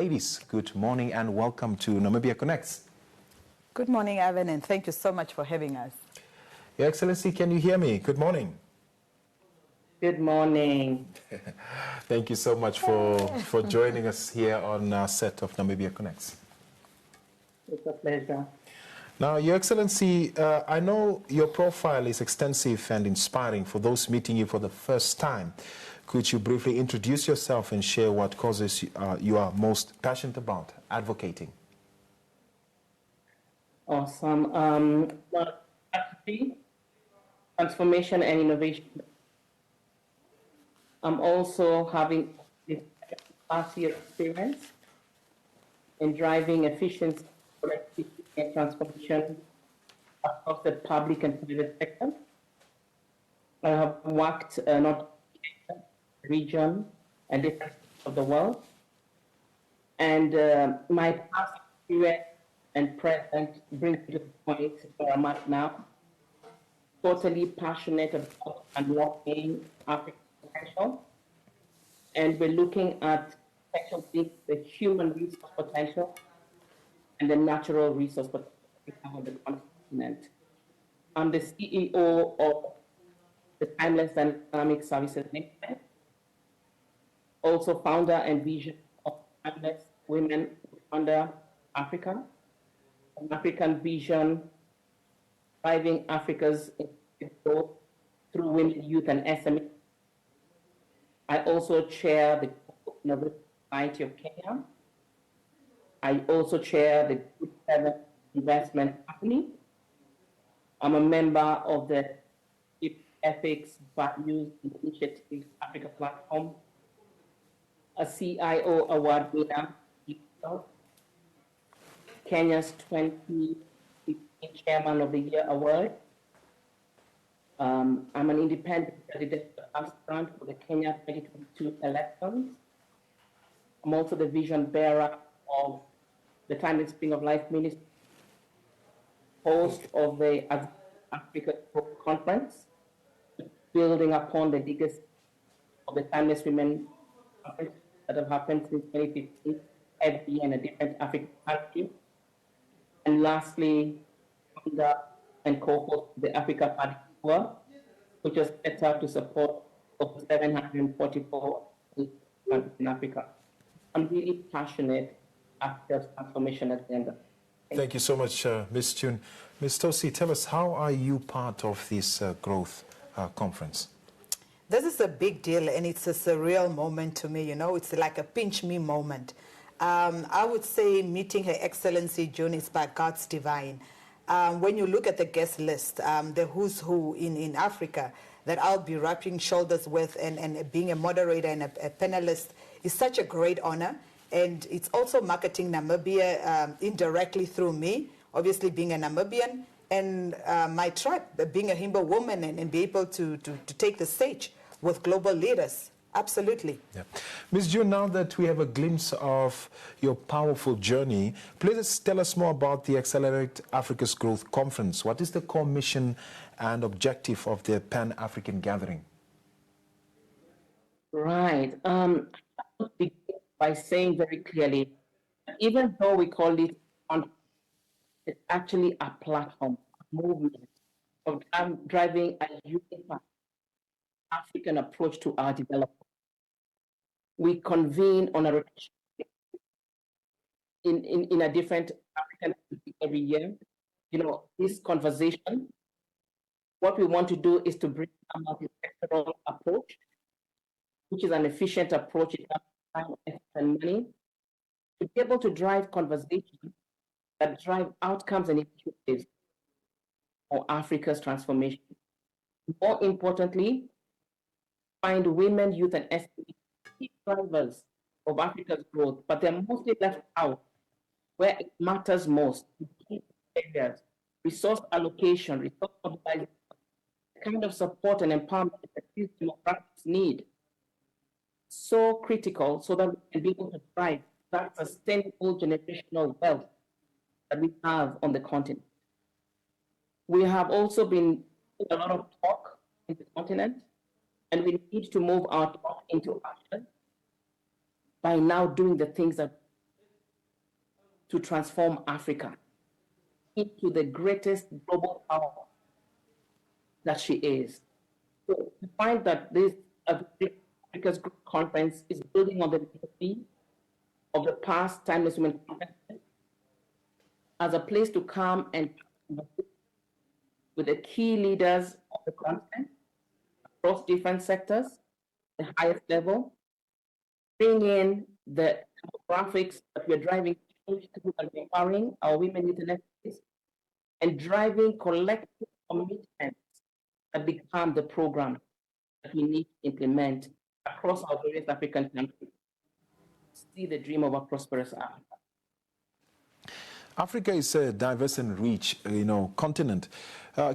Ladies, good morning and welcome to Namibia Connects. Good morning, Ivan, and thank you so much for having us. Your Excellency, can you hear me? Good morning. Good morning. Thank you so much for joining us here on our set of Namibia Connects. It's a pleasure. Now, Your Excellency, I know your profile is extensive and inspiring for those meeting you for the first time. Could you briefly introduce yourself and share what causes you are most passionate about advocating? Awesome. Transformation and innovation. I'm also having this past year experience in driving efficiency, productivity, and transformation across the public and private sector. I have worked not region and different parts of the world, and my past experience and present brings me to the point where I'm at now. Totally passionate about unlocking African potential, and we're looking at potential, the human resource potential and the natural resource potential of the continent. I'm the CEO of the Timeless Dynamic Services Network, also founder and vision of Timeless Women Under Africa, an African vision driving Africa's growth through women, youth, and SME. I also chair the Innovative Society of Kenya. I also chair the Good Seven Investment Company. I'm a member of the Ethics, Values, and Initiatives Africa Platform, a CIO award winner, Kenya's 2015 Chairman of the Year Award. I'm an independent candidate aspirant for the Kenya 2022 elections. I'm also the vision bearer of the Timeless Spring of Life Ministry, host of the Africa Conference, building upon the legacy of the Timeless Women Conference that have happened since 2015, every year in a different African country. And lastly, founder and co-host of the Africa Party Tour, which was set up to support over 744 countries in Africa. I'm really passionate after transformation agenda. Thank you so much, Ms. June. Ms. Tosi, tell us, how are you part of this growth conference? This is a big deal, and it's a surreal moment to me. You know, it's like a pinch me moment. I would say meeting Her Excellency June is by God's divine. When you look at the guest list, the who's who in Africa that I'll be rubbing shoulders with and being a moderator and a panelist is such a great honor. And it's also marketing Namibia indirectly through me, obviously being a Namibian, and my tribe, being a Himba woman, and be able to take the stage with global leaders. Absolutely. Yeah. Ms. June, now that we have a glimpse of your powerful journey, please tell us more about the Accelerate Africa's Growth Conference. What is the core mission and objective of the Pan-African Gathering? Right. I'll begin by saying very clearly, even though we call it conference, it's actually a platform, a movement of driving a unified African approach to our development. We convene on a rotation in a different African country every year. You know, this conversation, what we want to do is to bring a multi-sectoral approach, which is an efficient approach in time, effort, and money, to be able to drive conversations that drive outcomes and initiatives for Africa's transformation. More importantly, find women, youth, and SME key drivers of Africa's growth, but they're mostly left out where it matters most, in key areas, resource allocation, resource mobilization, the kind of support and empowerment that these demographics need. So critical so that we can be able to drive that sustainable generational wealth that we have on the continent. We have also been a lot of talk in the continent, and we need to move our talk into action by now doing the things that to transform Africa into the greatest global power that she is. So we find that this Africa's Group Conference is building on the legacy of the past Timeless Women Conferences as a place to come and with the key leaders of the continent across different sectors, the highest level, bring in the demographics that we're driving change through and empowering our women intellectuals and driving collective commitments that become the program that we need to implement across our various African countries. See the dream of a prosperous Africa. Africa is a diverse and rich, continent.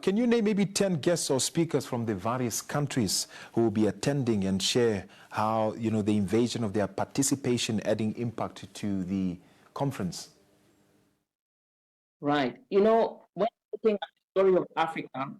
Can you name maybe 10 guests or speakers from the various countries who will be attending and share how, the invasion of their participation adding impact to the conference? Right. When looking at the story of Africa,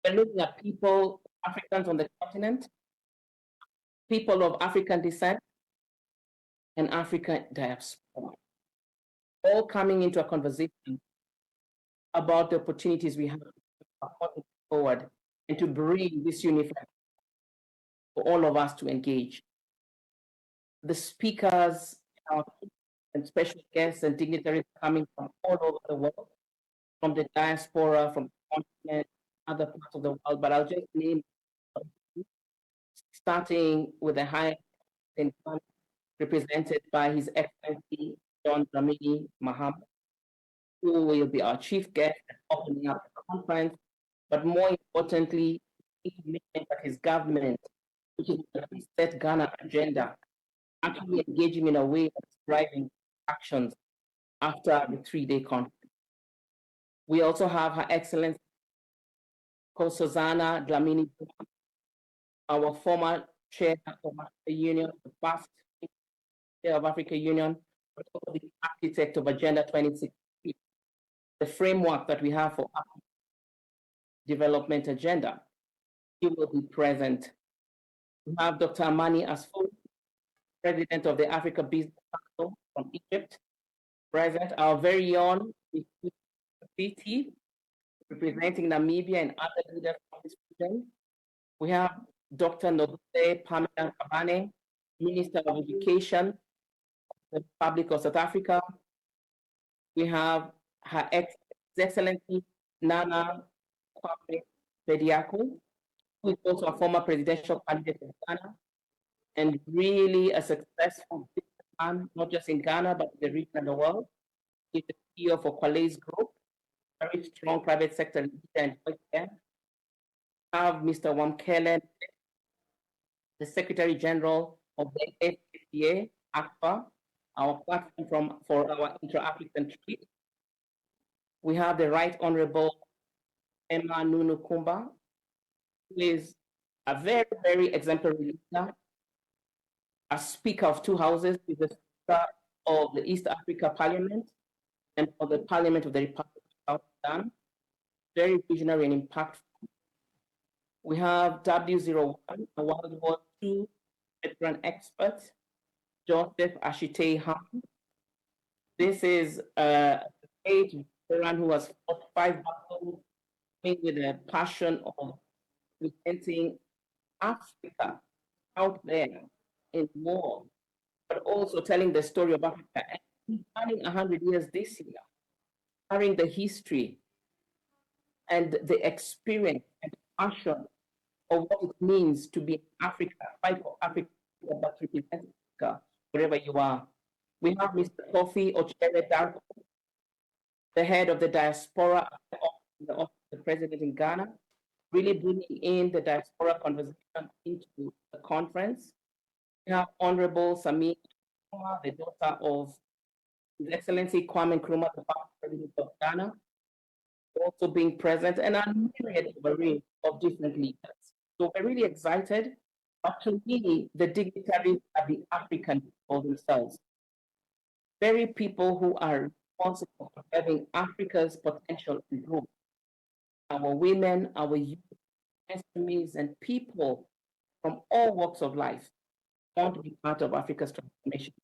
we're looking at people, Africans on the continent, people of African descent, and African diaspora, all coming into a conversation about the opportunities we have forward and to bring this unified for all of us to engage. The speakers and special guests and dignitaries coming from all over the world, from the diaspora, from the continent, other parts of the world, but I'll just name, starting with the highest represented by His Excellency John Dramini Mahama, who will be our chief guest opening up the conference, but more importantly, commitment that his government, which is the Reset Ghana agenda, actually engaging in a way that's driving actions after the 3-day conference. We also have Her Excellency Susanna Dlamini, our former chair of Africa Union, the past chair of Africa Union, but also the architect of Agenda 2060, the framework that we have for our development agenda. He will be present. We have Dr. Amani Asfour, president of the Africa Business Council from Egypt, present. Our very own CT, representing Namibia and other leaders from this region. We have Dr. Nobile Pamela Kabane, Minister of Education of the Republic of South Africa. We have Her Excellency Nana Kwame Bediako, who is also a former presidential candidate in Ghana, and really a successful businessman, not just in Ghana, but in the region and the world. He's the CEO for Qualays Group, a very strong private sector leader and healthcare. We have Mr. Wamkele, the Secretary General of the FCA, ACFA, our platform for our intra-African trade. We have the Right Honorable Emma Nunu Kumba, who is a very, very exemplary leader, a speaker of two houses, is the speaker of the East Africa Parliament and of the Parliament of the Republic of South Sudan, very visionary and impactful. We have W01, a World War II veteran expert, Joseph Ashite Ham. This is a veteran who has fought 5 battles with a passion of representing Africa out there in war, but also telling the story of Africa. And he's turning 100 years this year, carrying the history and the experience and passion of what it means to be in Africa, fight for Africa, but represent Africa wherever you are. We have Mr. Kofi Ochere Darko, the head of the diaspora of the president in Ghana, really bringing in the diaspora conversation into the conference. We have Honorable Samia, the daughter of His Excellency Kwame Nkrumah, the past president of Ghana, also being present, and a myriad of different leaders. So we're really excited. But to me, the dignitaries are the African people themselves. Very people who are responsible for having Africa's potential and growth. Our women, our youth, SMEs, and people from all walks of life want to be part of Africa's transformation.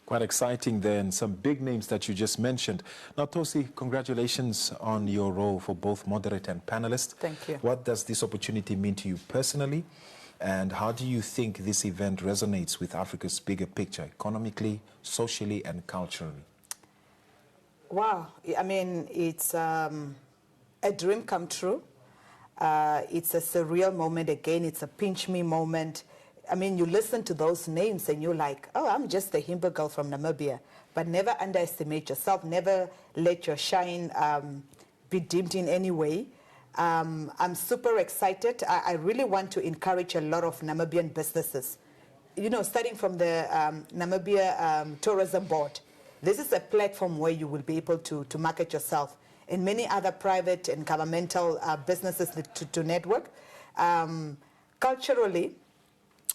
Quite exciting there, and some big names that you just mentioned. Now, Tosi, congratulations on your role for both moderator and panelist. Thank you. What does this opportunity mean to you personally, and how do you think this event resonates with Africa's bigger picture, economically, socially, and culturally? Wow, I mean, it's a dream come true. It's a surreal moment again. It's a pinch me moment. I mean, you listen to those names and you're like, oh, I'm just a Himba girl from Namibia. But never underestimate yourself. Never let your shine be dimmed in any way. I'm super excited. I really want to encourage a lot of Namibian businesses. You know, starting from the Namibia Tourism Board. This is a platform where you will be able to market yourself, and many other private and governmental businesses to network. Culturally,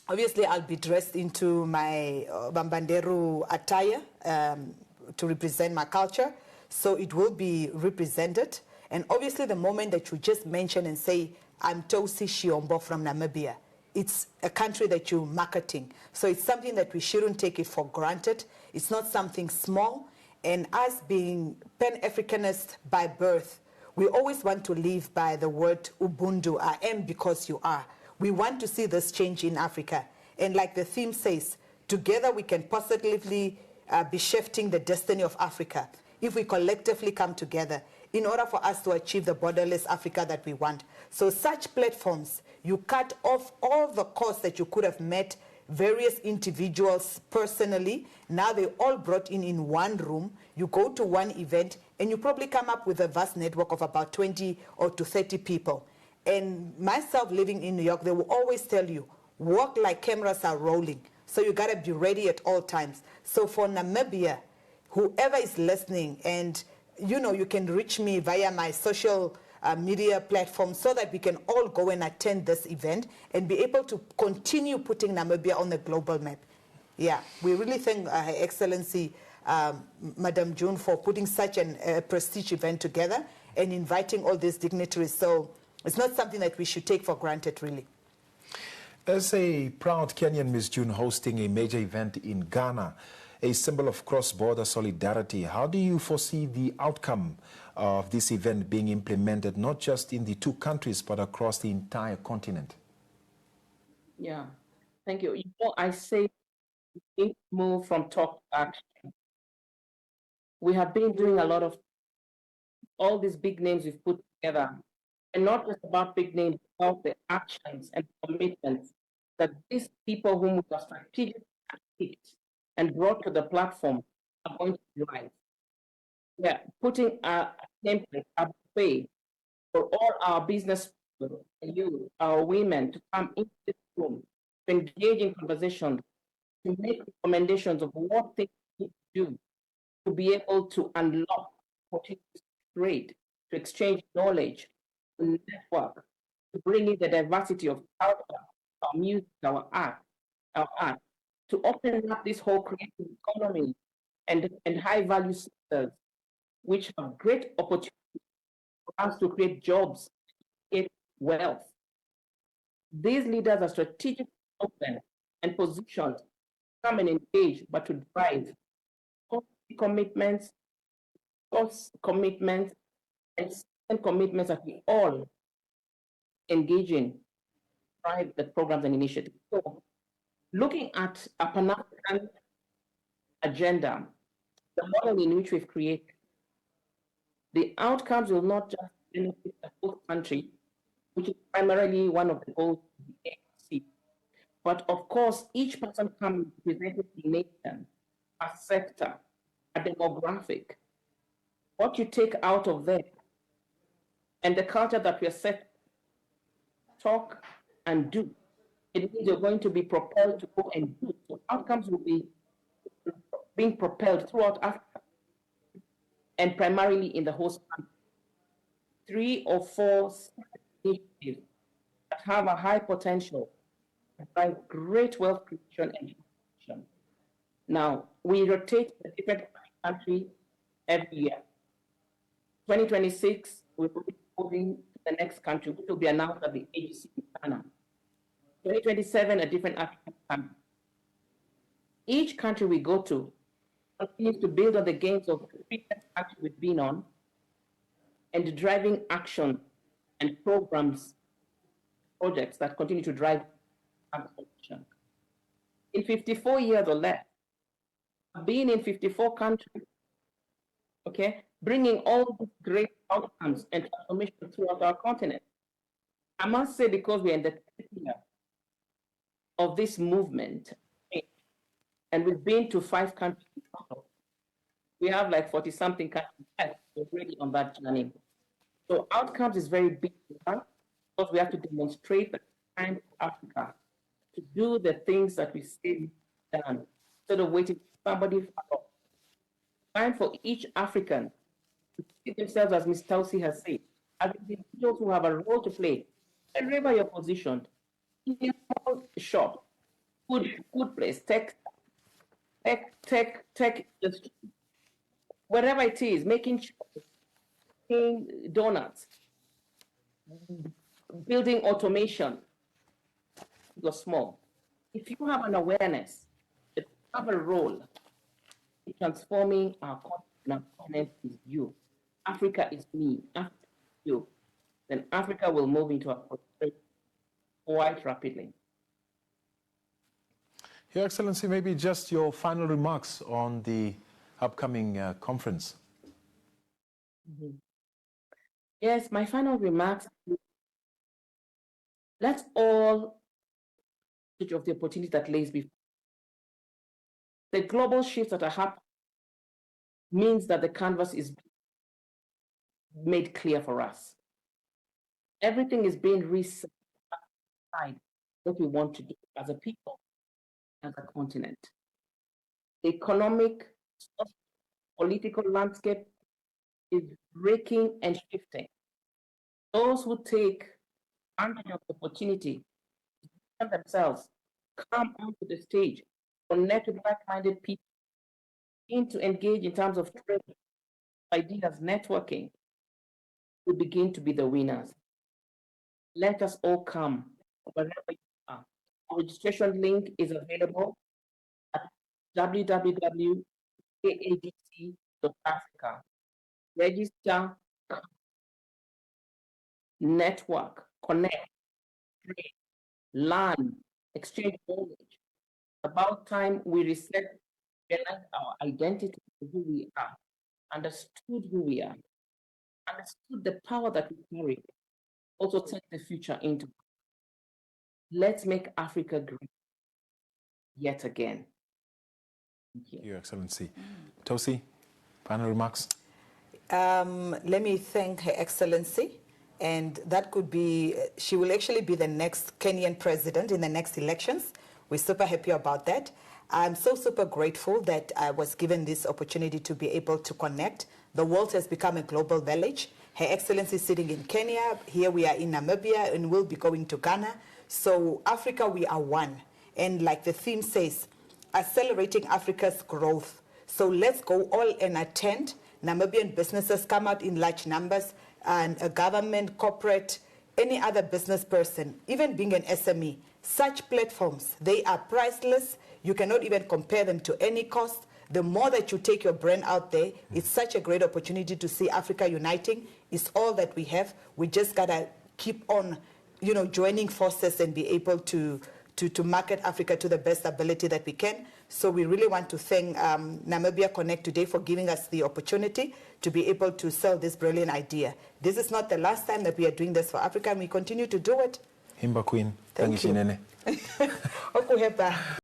obviously, I'll be dressed into my Bambanderu attire to represent my culture, so it will be represented. And obviously, the moment that you just mention and say, I'm Tosi Shiombo from Namibia, it's a country that you're marketing. So it's something that we shouldn't take it for granted. It's not something small. And us being Pan-Africanist by birth, we always want to live by the word Ubuntu, I am because you are. We want to see this change in Africa. And like the theme says, together we can positively be shifting the destiny of Africa if we collectively come together in order for us to achieve the borderless Africa that we want. So such platforms, you cut off all the costs that you could have met various individuals personally. Now they're all brought in one room. You go to one event and you probably come up with a vast network of about 20 or to 30 people. And myself living in New York, they will always tell you, walk like cameras are rolling. So you gotta be ready at all times. So for Namibia, whoever is listening, and you know, you can reach me via my social media platform so that we can all go and attend this event and be able to continue putting Namibia on the global map. Yeah, we really thank Her Excellency, Madam June, for putting such a prestige event together and inviting all these dignitaries. So it's not something that we should take for granted, really. As a proud Kenyan, Ms. June, hosting a major event in Ghana, a symbol of cross-border solidarity, how do you foresee the outcome of this event being implemented, not just in the two countries, but across the entire continent? Yeah, thank you. You know, I say we need to move from talk to action. We have been doing a lot of all these big names we've put together, and not just about big names, about the actions and commitments that these people whom we have strategically picked and brought to the platform are going to drive. We are putting a template, a way for all our business people, you, our women, to come into this room, to engage in conversations, to make recommendations of what they need to do to be able to unlock opportunities to trade, to exchange knowledge, to network, to bring in the diversity of culture, our music, our art, to open up this whole creative economy and high value sectors, which have great opportunities for us to create jobs, create wealth. These leaders are strategically open and positioned to come and engage, but to drive commitments, cost commitments, and commitments that we all engage in, drive the programs and initiatives. So, looking at a Pan-African agenda, the model in which we've created, the outcomes will not just benefit the whole country, which is primarily one of the goals of the ANC, but of course, each person comes representing a nation, a sector, a demographic. What you take out of there, and the culture that we are set to talk and do, it means you're going to be propelled to go and do. So outcomes will be being propelled throughout Africa and primarily in the host country. 3 or 4 initiatives that have a high potential to drive great wealth creation and innovation. Now, we rotate a different country every year. 2026, we will be moving to the next country, which will be announced at the AGC in Ghana. 2027, a different African country. Each country we go to, continues to build on the gains of the previous action we've been on and driving action and projects that continue to drive transformation. In 54 years or less, being in 54 countries, okay, bringing all these great outcomes and transformation throughout our continent. I must say, because we're in the 10th year of this movement, and we've been to 5 countries, we have like 40-something countries already on that journey. So outcomes is very big because we have to demonstrate that time for Africa to do the things that we say done instead of waiting for somebody for time for each African to see themselves, as Ms. Tausi has said, as individuals who have a role to play wherever you're positioned, in a small shop, food place, tech industry, wherever it is, making donuts, building automation, you're small. If you have an awareness that you have a role in transforming our continent is you, Africa is me, Africa is you, then Africa will move into a prosperity quite rapidly. Your Excellency, maybe just your final remarks on the upcoming conference. Mm-hmm. Yes, my final remarks. Let's all take of the opportunity that lays before. The global shifts that are happening means that the canvas is made clear for us. Everything is being reset what we want to do as a people, as a continent. The economic, social, political landscape is breaking and shifting. Those who take advantage of the opportunity to themselves come onto the stage, connect with like-minded people, begin to engage in terms of trade, ideas, networking, will begin to be the winners. Let us all come wherever you are. Our registration link is available at www.aadc.africa. Register, network, connect, trade, learn, exchange knowledge. About time we reset, realize our identity of who we are, understood who we are, understood the power that we carry, also take the future into. Let's make Africa great yet again. Thank you. Your Excellency. Tausi, final remarks? Let me thank Her Excellency, and that could be, she will actually be the next Kenyan president in the next elections. We're super happy about that. I'm so super grateful that I was given this opportunity to be able to connect. The world has become a global village. Her Excellency is sitting in Kenya, here we are in Namibia, and we'll be going to Ghana. So Africa, we are one. And like the theme says, accelerating Africa's growth. So let's go all and attend. Namibian businesses come out in large numbers, and a government, corporate, any other business person, even being an SME. Such platforms, they are priceless. You cannot even compare them to any cost. The more that you take your brand out there, it's such a great opportunity to see Africa uniting. It's all that we have. We just gotta keep on, joining forces and be able to market Africa to the best ability that we can. So we really want to thank Namibia Connect today for giving us the opportunity to be able to sell this brilliant idea. This is not the last time that we are doing this for Africa, and we continue to do it. Himba Queen, thank you.